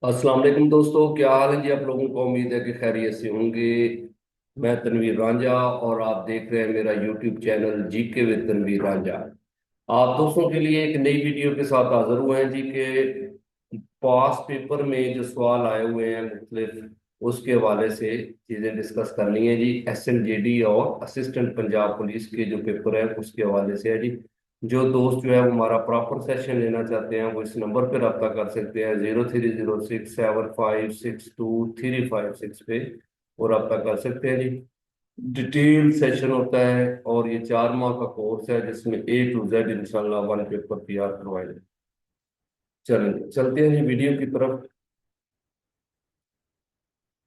अस्सलाम वालेकुम दोस्तों, क्या हाल है जी। आप लोगों को उम्मीद है कि खैरियत से होंगे। मैं तनवीर रांझा और आप देख रहे हैं मेरा YouTube channel GK with Tanveer Ranjha. आप दोस्तों के लिए एक नई वीडियो के साथ हाजिर हुए हैं जी के पास पेपर में जो सवाल आए हुए हैं मुख्तलिफ, उसके हवाले से चीज़ें डिस्कस करनी है जी। SNJD और असिस्टेंट पंजाब पुलिस के जो पेपर है उसके हवाले से है जी। जो दोस्त जो है वो हमारा प्रॉपर सेशन लेना चाहते हैं वो इस नंबर पे रब्ता कर सकते हैं, 0306756235 पे वो रब्ता कर सकते हैं जी। डिटेल सेशन होता है और ये 4 माह का कोर्स है जिसमें A to Z इंशाल्लाह वन पेपर तैयार करवाएंगे। चलेंगे, चलते हैं जी वीडियो की तरफ।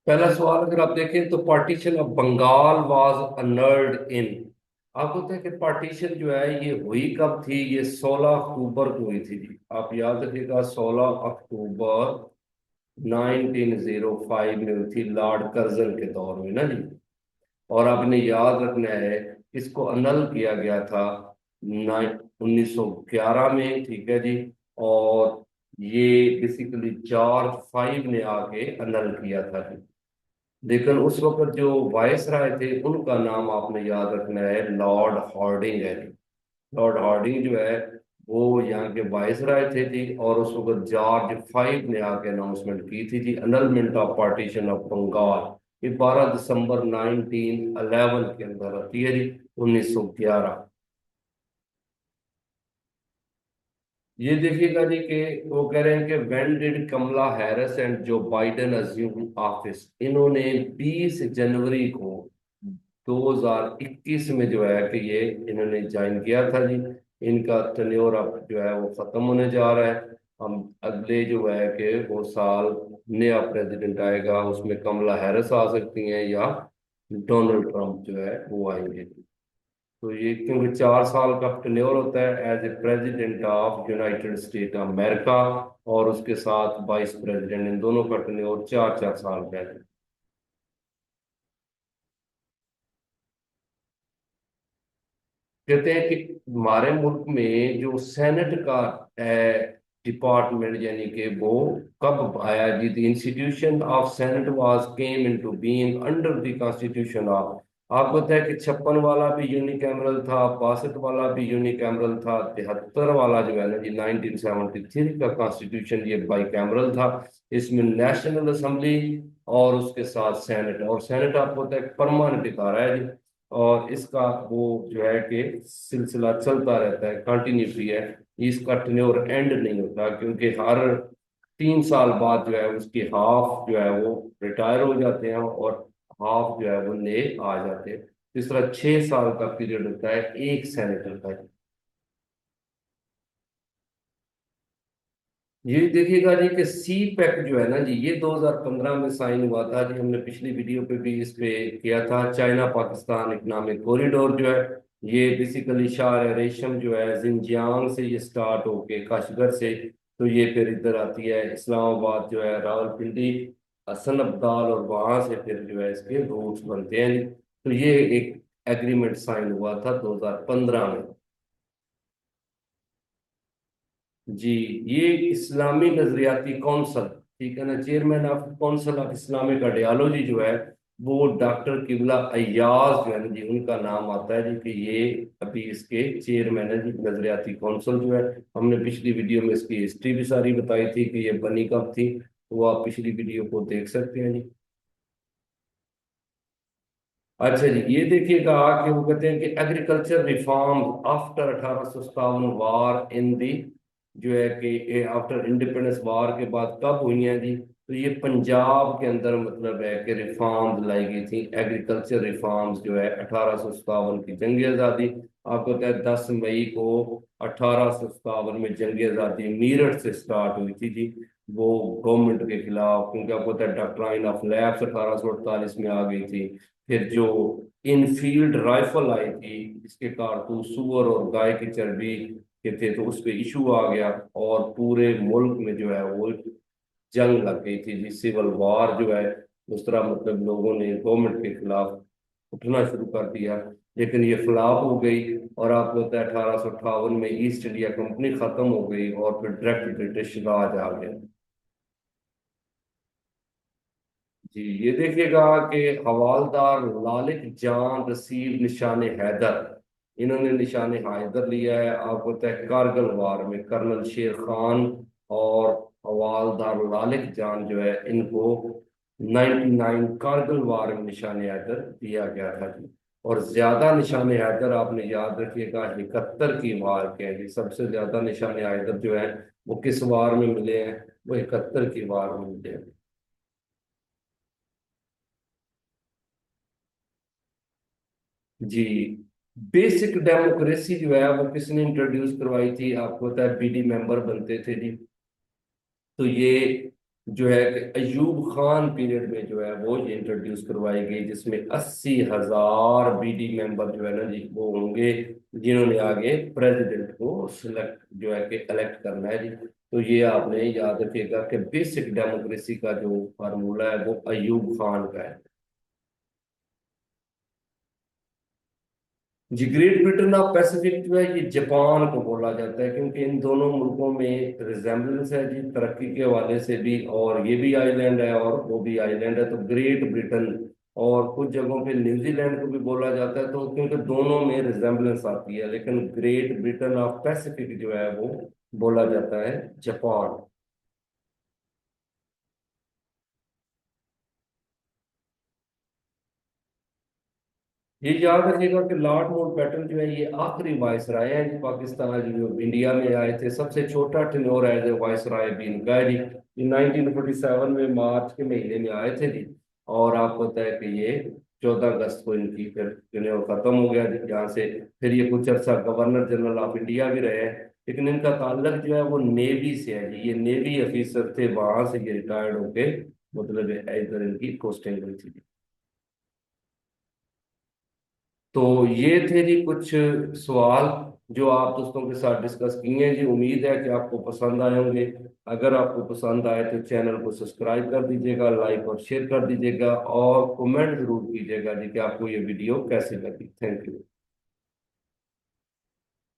पहला सवाल अगर आप देखें तो partition of Bengal was annulled in. आपको पता है कि पार्टीशन जो है ये हुई कब थी? ये 16 अक्टूबर को हुई थी जी। आप याद रखिएगा, 16 अक्टूबर 1905 में हुई थी, लॉर्ड कर्जन के दौर में ना जी। और आपने याद रखना है, इसको अनल किया गया था 1911 में, ठीक है जी। और ये बेसिकली जॉर्ज फाइव ने आके अनल किया था जी। लेकिन उस वक्त जो वायस राय थे उनका नाम आपने याद रखना है, लॉर्ड हार्डिंग है। लॉर्ड हार्डिंग जो है वो यहाँ के वायस राय थे जी। और उस वक्त जॉर्ज फाइव ने आके अनाउंसमेंट की थी जी, annulment of partition of Bengal. ये 12 दिसंबर 1911 के अंदर आती है जी, 1911। ये देखिएगा जी कि वो कह रहे हैं कि when did Kamala Harris and Joe Biden assume office. इन्होंने 20 जनवरी को 2021 में जो है कि ये इन्होंने ज्वाइन किया था जी। इनका टेन्योर अब जो है वो खत्म होने जा रहा है। हम अगले जो है कि वो साल नया प्रेसिडेंट आएगा, उसमें कमला हैरिस आ सकती हैं या डोनाल्ड ट्रंप जो है वो आएंगे। तो ये क्योंकि 4 साल का टेन्योर होता है as a president of United State America, और उसके साथ वाइस प्रेसिडेंट, इन दोनों का टेन्योर 4 4 साल का है। कहते हैं कि हमारे मुल्क में जो सेनेट का डिपार्टमेंट यानी कि वो कब आया जी? The institution of senate was came into being under the constitution of. आपको पता है कि 56 वाला भी यूनिकैमरल था, 62 वाला भी यूनिकैमरल था, 73 वाला जो है ना जी 1973 का कॉन्स्टिट्यूशन ये बाईकैमरल था। इसमें नेशनल असेंबली और उसके साथ सेनेट, और सेनेट आपको पता है परमानेंट इदारा है जी। और इसका वो जो है कि सिलसिला चलता रहता है, कंटिन्यूटी है। इसका टेन्योर एंड नहीं होता, क्योंकि हर 3 साल बाद जो है उसकी हाफ जो है वो रिटायर हो जाते हैं और हाफ जो है वो नए आ जाते हैं। इस तरह 6 साल का पीरियड होता है एक सेनेटर का। ये देखिएगा जी कि सी पैक जो है ना जी, ये 2015 में साइन हुआ था जी। हमने पिछली वीडियो पे भी इस पे किया था। चाइना पाकिस्तान इकोनॉमिक कॉरिडोर जो है, ये बेसिकली शार रेशम जो है जिनजियांग से ये स्टार्ट होके काशगर से, तो ये फिर इधर आती है इस्लामाबाद जो है, रावलपिंडी, हसन अब्दाल, और वहां से फिर जो है इसके रूट्स बनते हैं जी। तो ये एक एग्रीमेंट साइन हुआ था 2015 में जी। ये इस्लामी नजरियाती कौंसल, ठीक है ना, chairman of council of Islamic ideology जो है वो डॉक्टर किबला अय्याज जो है ना जी, उनका नाम आता है जी कि ये अभी इसके चेयरमैन है जी नजरियाती कौंसिल जो है। हमने पिछली वीडियो में इसकी हिस्ट्री भी सारी बताई थी कि ये बनी कब थी, तो वो आप पिछली वीडियो को देख सकते हैं जी। अच्छा जी, ये देखिएगा कि वो कहते हैं कि एग्रीकल्चर रिफॉर्म आफ्टर 1857 वार इन दी, जो है कि आफ्टर इंडिपेंडेंस वार के बाद कब हुई है जी? तो ये पंजाब के अंदर मतलब है कि रिफॉर्म्स लाई गई थी, एग्रीकल्चर रिफॉर्म्स जो है 1857 की जंग आज़ादी। आपको पता है 10 मई को 1857 में जंग आज़ादी मेरठ से स्टार्ट हुई थी जी। वो गवर्नमेंट के खिलाफ, क्योंकि आपको पता है डॉक्ट्राइन ऑफ लैप्स 1848 में आ गई थी। फिर जो इनफील्ड राइफल आई थी, जिसके कारतूस सूअर और गाय की चर्बी के थे, तो उस पे इशू आ गया और पूरे मुल्क में जो है वो जंग लग गई थी जी, सिविल वार जो है। उस तरह मतलब लोगों ने गवर्नमेंट के खिलाफ उठना शुरू कर दिया, लेकिन ये फ्लॉप हो गई। और आपको पता है 1858 में ईस्ट इंडिया कंपनी खत्म हो गई और फिर डायरेक्ट ब्रिटिश राज आ गया। जी ये देखिएगा कि हवालदार लालिक जान रसीद निशान हैदर, इन्होंने निशान हैदर लिया है। आपको पता है कारगिल वार में कर्नल शेर खान और हवालदार लालिक जान जो है इनको 99 कारगिल वार में निशान हैदर दिया गया था जी। और ज्यादा निशान हैदर आपने याद रखिएगा 71 की वार के हैं जी। सबसे ज्यादा निशान हैदर जो है वो किस वार में मिले हैं, वो 71 की वार में मिले हैं। जी बेसिक डेमोक्रेसी जो है वो किसने इंट्रोड्यूस करवाई थी, आपको पता है बीडी मेंबर बनते थे जी। तो ये जो है कि अयूब खान पीरियड में जो है वो ये इंट्रोड्यूस करवाई गई, जिसमें 80,000 बीडी मेंबर जो है ना जी वो होंगे, जिन्होंने आगे प्रेसिडेंट को सिलेक्ट जो है कि इलेक्ट करना है जी। तो ये आपने याद रखिएगा कि बेसिक डेमोक्रेसी का जो फार्मूला है वो अयूब खान का है। जी ग्रेट ब्रिटेन ऑफ पैसिफिक जो है ये जापान को बोला जाता है, क्योंकि इन दोनों मुल्कों में रिजेम्बलेंस है जी तरक्की के हवाले से भी, और ये भी आइलैंड है और वो भी आइलैंड है, तो ग्रेट ब्रिटेन। और कुछ जगहों पे न्यूजीलैंड को भी बोला जाता है, तो क्योंकि दोनों में रिजेम्बलेंस आती है, लेकिन ग्रेट ब्रिटेन ऑफ पैसिफिक जो है वो बोला जाता है जापान। ये याद रखिएगा कि लॉर्ड माउंटबेटन जो है ये आखिरी वायसराय है पाकिस्तान जो इंडिया में आए थे, सबसे छोटा टेन्योर एज ए वायसराय भी इनका है जी। ये 1947 में मार्च के महीने में आए थे जी। और आपको पता है कि ये 14 अगस्त को इनकी फिर टेन्योर खत्म हो गया जी, जहाँ से फिर ये कुछ अर्सा गवर्नर जनरल ऑफ इंडिया भी रहे हैं। लेकिन इनका ताल्लुक जो है वो नेवी से है जी, ये नेवी ऑफिसर थे, वहां से ये रिटायर्ड होके मतलब इधर इनकी पोस्टिंग हुई थी। तो ये थे जी कुछ सवाल जो आप दोस्तों के साथ डिस्कस किए हैं जी। उम्मीद है कि आपको पसंद आए होंगे। अगर आपको पसंद आए तो चैनल को सब्सक्राइब कर दीजिएगा, लाइक और शेयर कर दीजिएगा, और कमेंट जरूर कीजिएगा जी कि आपको ये वीडियो कैसी लगी। Thank you.